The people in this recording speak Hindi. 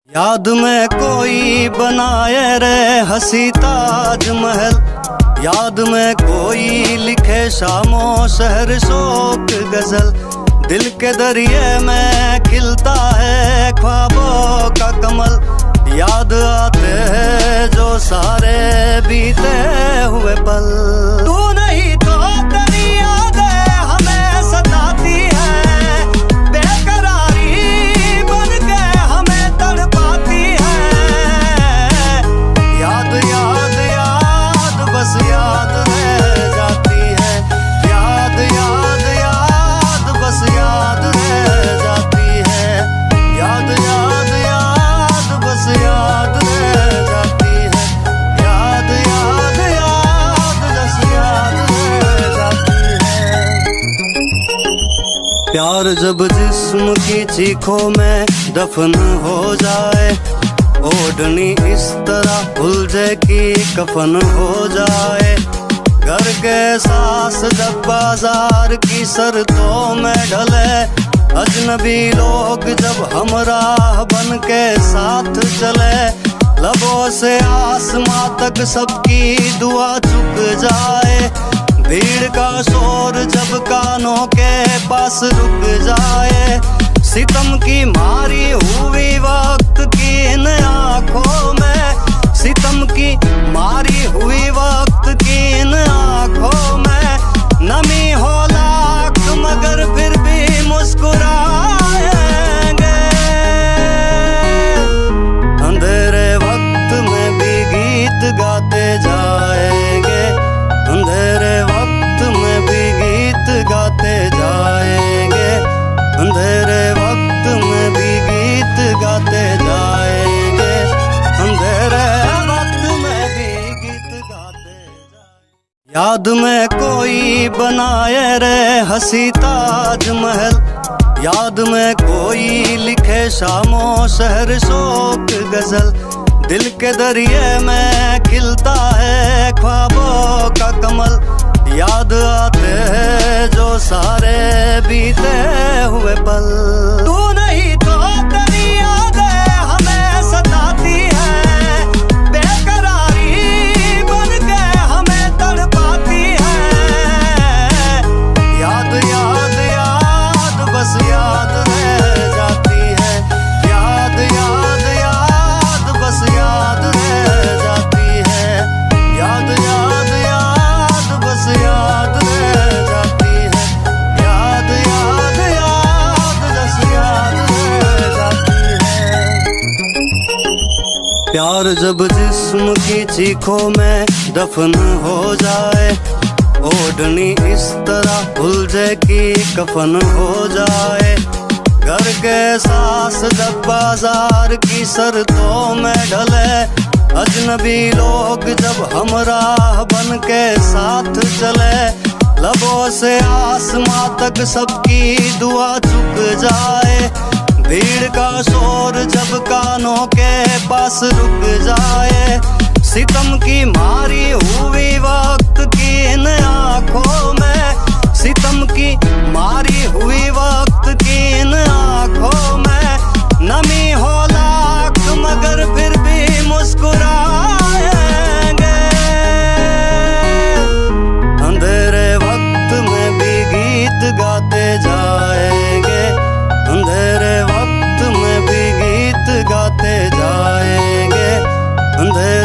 याद में कोई बनाए रे हंसी ताजमहल, याद में कोई लिखे शामों शहर शोक गजल। दिल के दरिए में खिलता है ख्वाबों का कमल, याद आते हैं जो सारे बीते हुए पल। तू नहीं तो तेरी यादें हमें सताती है, बेकरारी बन के हमें तड़पाती है। याद याद याद बस याद रह जाती है, याद याद याद बस याद रह जाती है, याद याद याद बस याद रह जाती है, याद याद याद बस याद रह जाती है। प्यार जब जिस्म की चीखों में दफन हो जाए, ओढ़नी इस तरह उलझे कि कफन हो जाए। घर के सास जब बाजार की शर्तों में ढले, अजनबी लोग जब हमराह बन के साथ चले। लबों से आसमां तक सबकी दुआ चुक जाए, भीड़ का शोर जब कानों के पास रुक जाए। सितम की मारी हुई वक्त की इन आँखों में, सितम की मारी हुई वक्त की इन आँखों में। नमी हो लाख मगर फिर भी मुस्कुराएंगे, अंधेरे वक्त में भी गीत गाते जाएंगे, अंधेरे वक्त में भी गीत गाते जाएंगे, अंधेरे वक्त में भी गीत गाते जाएंगे, अंधेरे वक्त में भी गीत गाते जाएंगे। याद में कोई बनाए रे हंसी ताजमहल, याद में कोई लिखे शामों शहर शोक गजल। दिल के दरिए में खिलता है ख्वाबों का कमल, याद आते हैं जो सारे बीते हुए पल। तू नहीं तो तेरी यादें हमें सताती है, बेकरारी बन के हमें तड़पाती है। याद याद याद बस याद रह जाती है, याद याद याद बस याद रह जाती है, याद याद याद बस याद रह जाती है, याद याद याद बस याद रह जाती है। प्यार जब जिस्म की चीखों में दफन हो जाए, ओढ़नी इस तरह उलझे कि कफन हो जाए। घर के सास जब बाजार की शर्तों में ढले, अजनबी लोग जब हमराह बन के साथ चले। लबों से आसमां तक सबकी दुआ चुक जाए, भीड़ का शोर जब कानों के पास रुक जाए। सितम की मारी हुई वक्त की इन आँखों में, सितम की मारी हुई वक्त की इन आँखों में। नमी हो लाख मगर फिर भी मुस्कुराएंगे, अंधेरे वक्त में भी गीत गाते जाएंगे, अंधेरे वक्त में भी गीत गाते जाएंगे, अंधेरे